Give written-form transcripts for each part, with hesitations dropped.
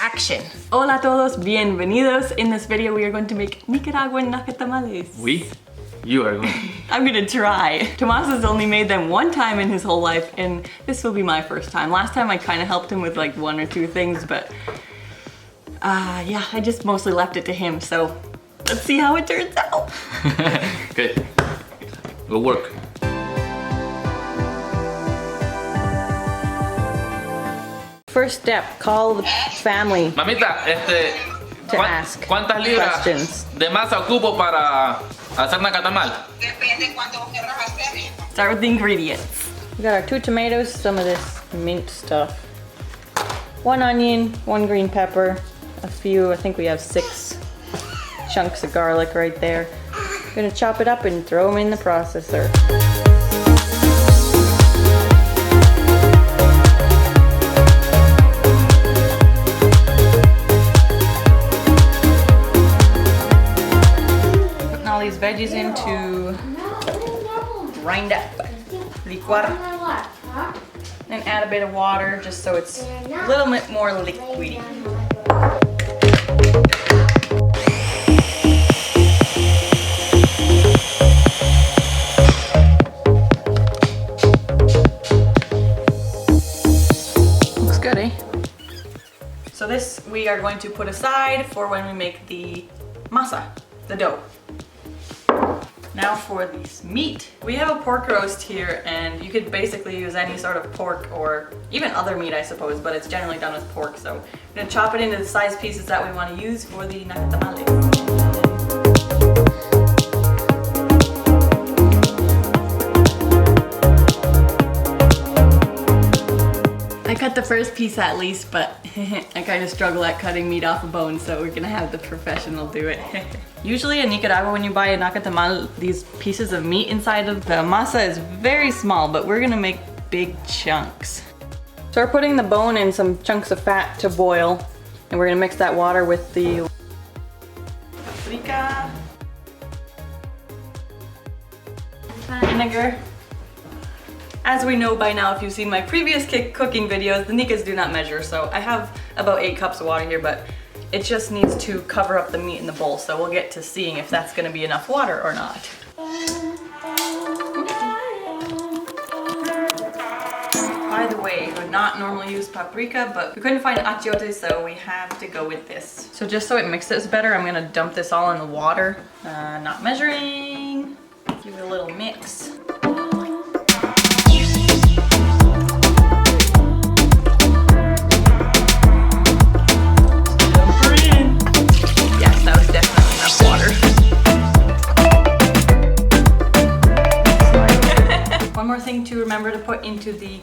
Action! Hola todos, bienvenidos. In this video we are going to make Nicaraguan Nacatamales. You are going. I'm gonna try. Tomas has only made them one time in his whole life, and this will be my first time. Last time I kind of helped him with like one or two things, but yeah, I just mostly left it to him, so let's see how it turns out. Okay, go work. First step, call the family. Mamita, ask ¿cuántas libras questions. de masa ocupo para hacer nacatamal? Depende cuánto quieras hacer. Start with the ingredients. We got our 2 tomatoes, some of this mint stuff, 1 onion, 1 green pepper, a few, I think we have 6 chunks of garlic right there. I'm gonna chop it up and throw them in the processor. These veggies into grind up, licuar, and add a bit of water just so it's a little bit more liquidy. Looks good, eh? So this we are going to put aside for when we make the masa, the dough. Now for this meat. We have a pork roast here, and you could basically use any sort of pork or even other meat, I suppose, but it's generally done with pork. So I'm gonna chop it into the size pieces that we want to use for the nacatamales. I cut the first piece at least, but I kind of struggle at cutting meat off a bone, so we're gonna have the professional do it. Usually in Nicaragua, when you buy a nacatamal, these pieces of meat inside of the masa is very small, but we're gonna make big chunks. So we're putting the bone and some chunks of fat to boil, and we're gonna mix that water with the paprika, vinegar. As we know by now, if you've seen my previous cooking videos, the Nicas do not measure, so I have about 8 cups of water here, but it just needs to cover up the meat in the bowl, so we'll get to seeing if that's gonna be enough water or not. By the way, we would not normally use paprika, but we couldn't find achiote, so we have to go with this. So just so it mixes better, I'm gonna dump this all in the water. Not measuring. Give it a little mix. One more thing to remember to put into the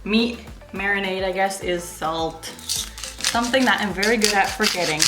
meat marinade, I guess, is salt. Something that I'm very good at forgetting.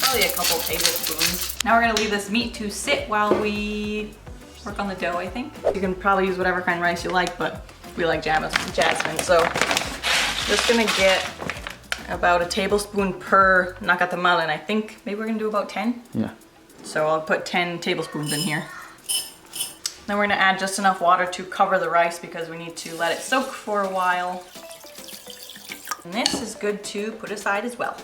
Probably a couple tablespoons. Now we're gonna leave this meat to sit while we work on the dough, I think. You can probably use whatever kind of rice you like, but we like jasmine, so just gonna get about a tablespoon per nacatamal, and I think maybe we're gonna do about 10. Yeah. So I'll put 10 tablespoons in here. Then we're gonna add just enough water to cover the rice because we need to let it soak for a while. And this is good to put aside as well.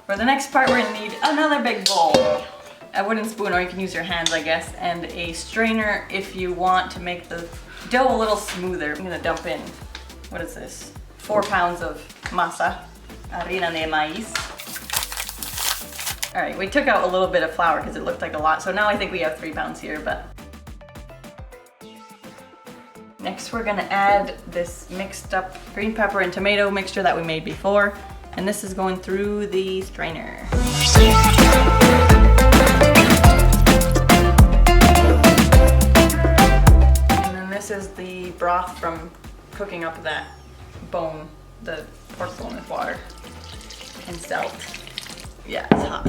For the next part, we're gonna need another big bowl, a wooden spoon, or you can use your hands, I guess, and a strainer if you want to make the dough a little smoother. I'm gonna dump in, what is this? 4 pounds of masa, harina de maíz. All right, we took out a little bit of flour because it looked like a lot, so now I think we have 3 pounds here, but. Next we're gonna add this mixed up green pepper and tomato mixture that we made before, and this is going through the strainer. And then this is the broth from cooking up that bone, the pork bone with water and salt. Yeah, it's hot.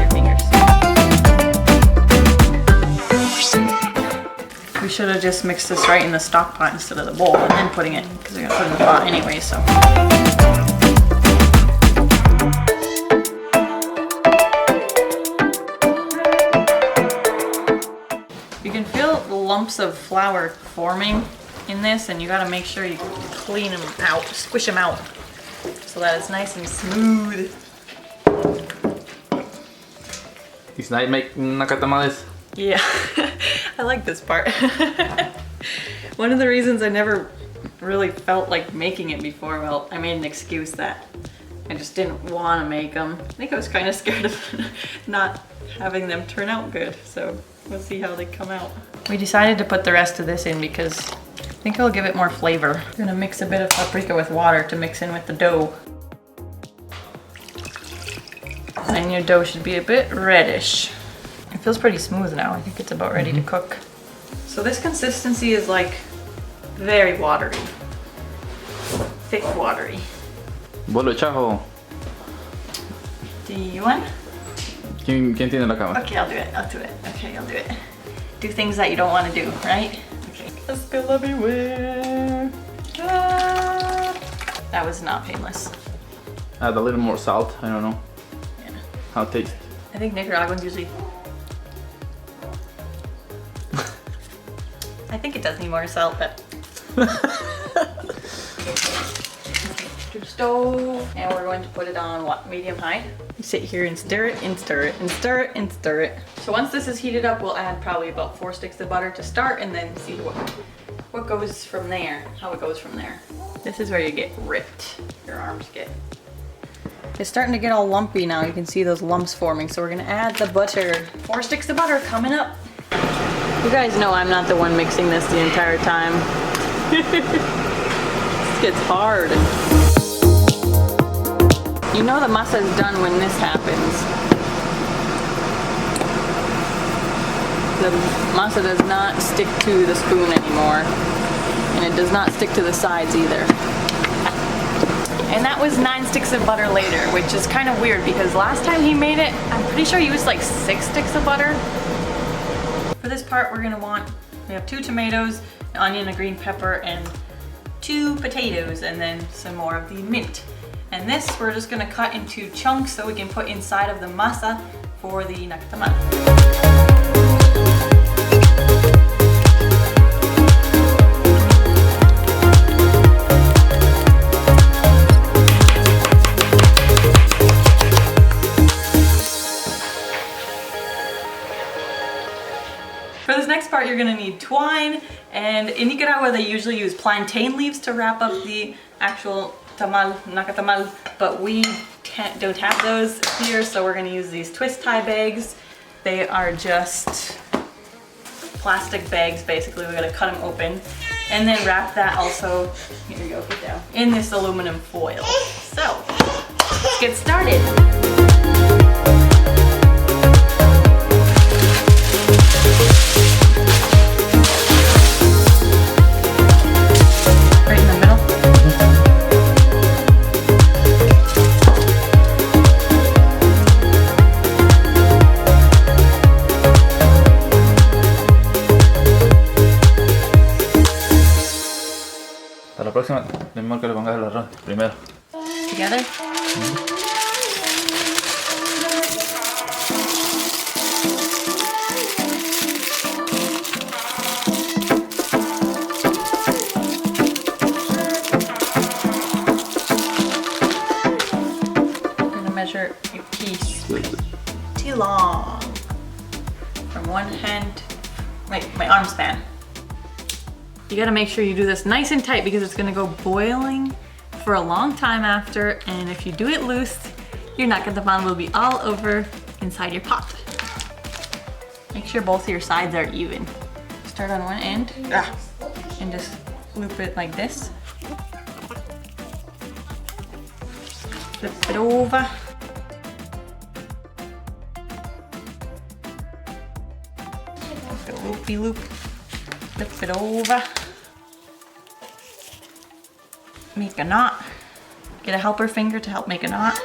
Your fingers. We should have just mixed this right in the stock pot instead of the bowl and then putting it, because we're gonna put it in the pot anyway, so. You can feel the lumps of flour forming in this, and you gotta make sure you clean them out, squish them out. so that it's nice and smooth. It's nice make nacatamales. Yeah, I like this part. One of the reasons I never really felt like making it before, well, I made an excuse that I just didn't want to make them. I think I was kind of scared of not having them turn out good, so we'll see how they come out. We decided to put the rest of this in because I think it'll give it more flavor. I'm gonna mix a bit of paprika with water to mix in with the dough. And your dough should be a bit reddish. It feels pretty smooth now. I think it's about ready to cook. So this consistency is like very watery. Thick watery. ¿Vos lo echás o Do you want? quién tiene la cámara? Okay, I'll do it. Okay, I'll do it. Do things that you don't want to do, right? Okay. Let's go everywhere. Ah. That was not painless. Add a little more salt. I don't know Yeah. how it tastes. I think Nicaraguans usually... I think it does need more salt, but... To the stove, and we're going to put it on what, medium high? You sit here and stir it and stir it and stir it and stir it. So once this is heated up, we'll add probably about 4 sticks of butter to start, and then see what goes from there, how it goes from there. This is where you get ripped. Your arms get... It's starting to get all lumpy now. You can see those lumps forming. So we're gonna add the butter. 4 sticks of butter coming up. You guys know I'm not the one mixing this the entire time. This gets hard. You know the masa is done when this happens. The masa does not stick to the spoon anymore. And it does not stick to the sides either. And that was 9 sticks of butter later, which is kind of weird because last time he made it, I'm pretty sure he used like 6 sticks of butter. For this part, we have 2 tomatoes, an onion, a green pepper, and 2 potatoes, and then some more of the mint. And this we're just gonna cut into chunks so we can put inside of the masa for the nacatamal. For this next part, you're gonna need twine, and in Nicaragua they usually use plantain leaves to wrap up the actual nacatamal, but we don't have those here, so we're gonna use these twist tie bags. They are just plastic bags, basically. We're gonna cut them open, and then wrap that also, here you go, put down, in this aluminum foil. So, let's get started. Para la próxima, es mejor que le pongas el arroz primero. Together? I'm gonna measure a piece too long from one hand, wait, my arm span. You gotta make sure you do this nice and tight because it's gonna go boiling for a long time after, and if you do it loose, your nacatamal will be all over inside your pot. Make sure both of your sides are even. Start on one end and just loop it like this. Flip it over. Make a loopy loop. Flip it over. Make a knot. Get a helper finger to help make a knot.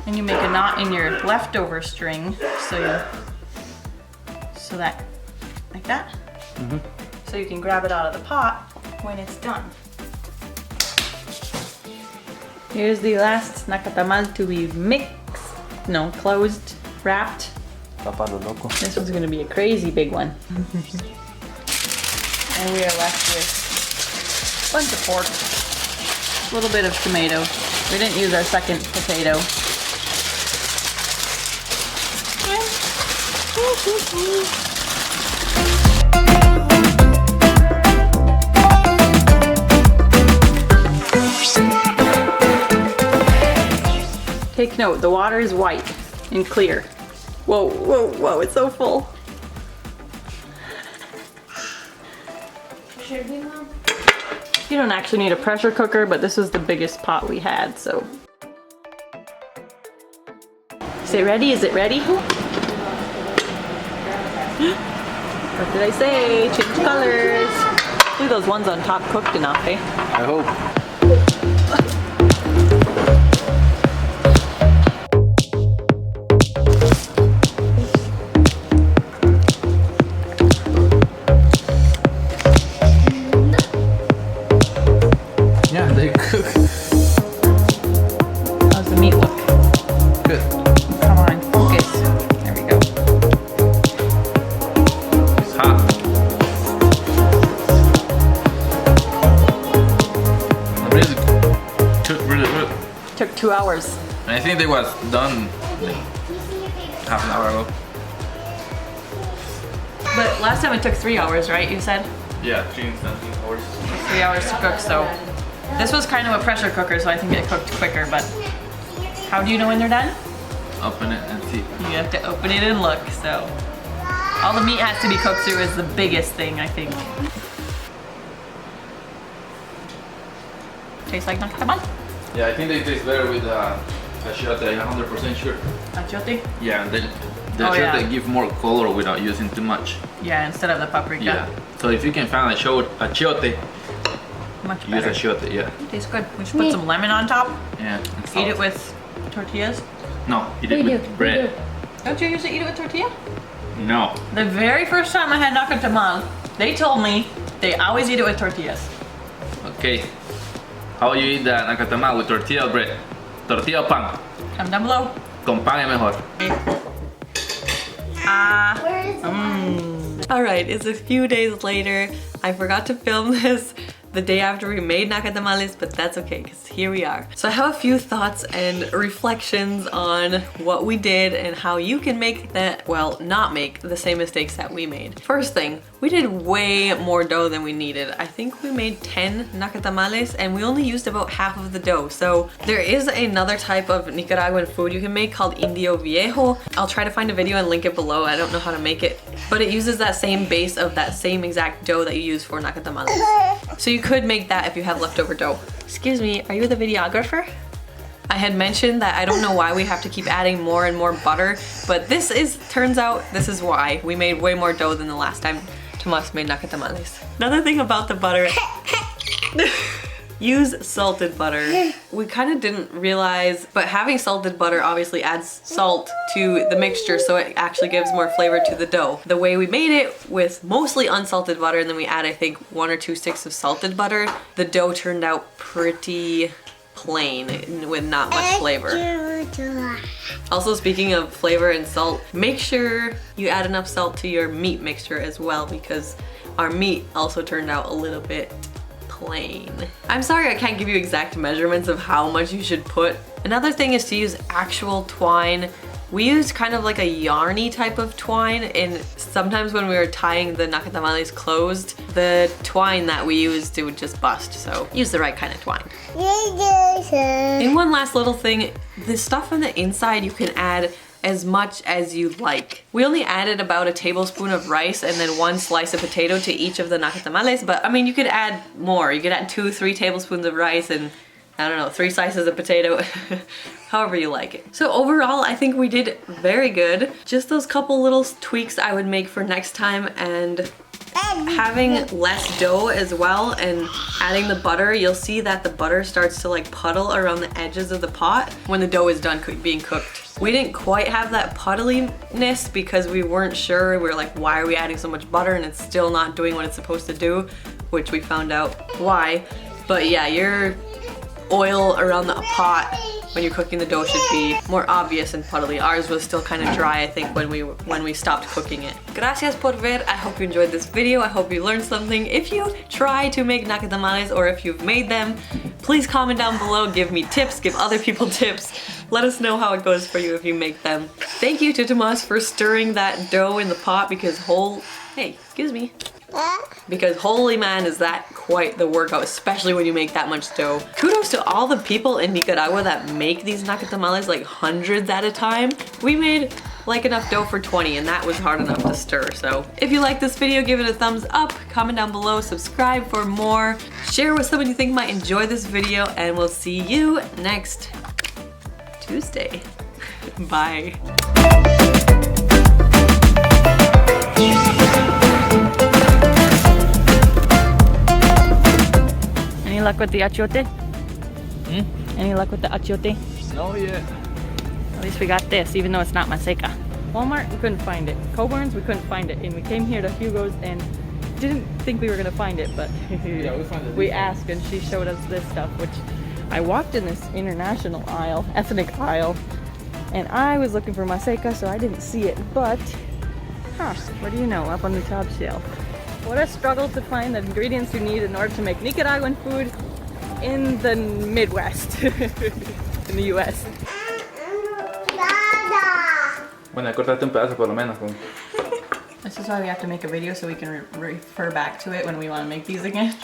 And you make a knot in your leftover string, so that, like that. So you can grab it out of the pot when it's done. Here's the last nacatamal to be closed, wrapped. Papá lo loco. This one's gonna be a crazy big one. And we are left with a bunch of pork, a little bit of tomato. We didn't use our second potato. Take note, the water is white and clear. Whoa, whoa, whoa, it's so full. You don't actually need a pressure cooker, but this was the biggest pot we had, so. Is it ready? Is it ready? What did I say? Change colors. Hopefully those ones on top cooked enough, eh? I hope. Yeah, they cook. How's the meat look? Good. Come on, focus. There we go. It's hot. The music took really good. Took 2 hours. And I think they was done like half an hour ago. But last time it took 3 hours, right? You said? Yeah, 3 hours. 3 hours to cook, so. This was kind of a pressure cooker, so I think it cooked quicker, but how do you know when they're done? Open it and see. You have to open it and look, so. All the meat has to be cooked through is the biggest thing, I think. Tastes like nacatamal? Yeah, I think they taste better with achiote, I'm 100% sure. Achiote? Yeah, the Oh, achiote yeah. give more color without using too much. Yeah, instead of the paprika. Yeah. So if you can find achiote, Much use better. achiote, yeah. Tastes good. We should put some lemon on top. Yeah. and Eat salt. it with tortillas. No, eat it with bread. Don't you usually eat it with tortilla? No. The very first time I had nacatamal, they told me they always eat it with tortillas. Okay. How you eat the nacatamal with tortilla or bread? Tortilla o pan? Comment down below. Con pan es mejor. Alright, it's a few days later. I forgot to film this the day after we made nacatamales, but that's okay because here we are. So I have a few thoughts and reflections on what we did and how you can make that, well, not make the same mistakes that we made. First thing, we did way more dough than we needed. I think we made 10 nacatamales and we only used about half of the dough. So there is another type of Nicaraguan food you can make called Indio Viejo. I'll try to find a video and link it below. I don't know how to make it, but it uses that same base of that same exact dough that you use for nacatamales. So you could make that if you have leftover dough. Excuse me, are you the videographer? I had mentioned that I don't know why we have to keep adding more and more butter, but turns out this is why. We made way more dough than the last time Tomas made nacatamales. Another thing about the butter, use salted butter. We kind of didn't realize, but having salted butter obviously adds salt to the mixture, so it actually gives more flavor to the dough. The way we made it with mostly unsalted butter, and then we add I think 1 or 2 sticks of salted butter, the dough turned out pretty plain with not much flavor. Also, speaking of flavor and salt, make sure you add enough salt to your meat mixture as well, because our meat also turned out a little bit plain. I'm sorry I can't give you exact measurements of how much you should put. Another thing is to use actual twine. We used kind of like a yarny type of twine, and sometimes when we were tying the nacatamales closed, the twine that we used, it would just bust, so use the right kind of twine. And one last little thing, the stuff on the inside you can add as much as you like. We only added about a tablespoon of rice and then 1 slice of potato to each of the nacatamales, but I mean you could add more. You could add 2-3 tablespoons of rice and I don't know, 3 slices of potato, however you like it. So overall, I think we did very good. Just those couple little tweaks I would make for next time, and having less dough as well and adding the butter, you'll see that the butter starts to like puddle around the edges of the pot when the dough is done being cooked. We didn't quite have that puddliness because we weren't sure. We were like, why are we adding so much butter and it's still not doing what it's supposed to do, which we found out why. But yeah, oil around the pot when you're cooking the dough should be more obvious and puddly. Ours was still kind of dry, I think, when we stopped cooking it. Gracias por ver. I hope you enjoyed this video. I hope you learned something. If you try to make nacatamales or if you've made them, please comment down below, give me tips, give other people tips. Let us know how it goes for you if you make them. Thank you to Tomas for stirring that dough in the pot because because holy man, is that quite the workout, especially when you make that much dough. Kudos to all the people in Nicaragua that make these nacatamales like hundreds at a time. We made like enough dough for 20 and that was hard enough to stir. So if you like this video, give it a thumbs up, comment down below, subscribe for more, share with someone you think might enjoy this video, and we'll see you next Tuesday. Bye. Any luck with the achiote? Any luck with the achiote? No yet. At least we got this, even though it's not maseca. Walmart, we couldn't find it. Coburn's, we couldn't find it. And we came here to Hugo's and didn't think we were gonna find it, but Yeah, we found it. we asked and she showed us this stuff, which I walked in this international aisle, ethnic aisle, and I was looking for maseca, so I didn't see it, but, what do you know, up on the top shelf. What a struggle to find the ingredients you need in order to make Nicaraguan food in the Midwest, in the US. Bueno, cortaste un pedazo por lo menos. This is why we have to make a video so we can refer back to it when we want to make these again.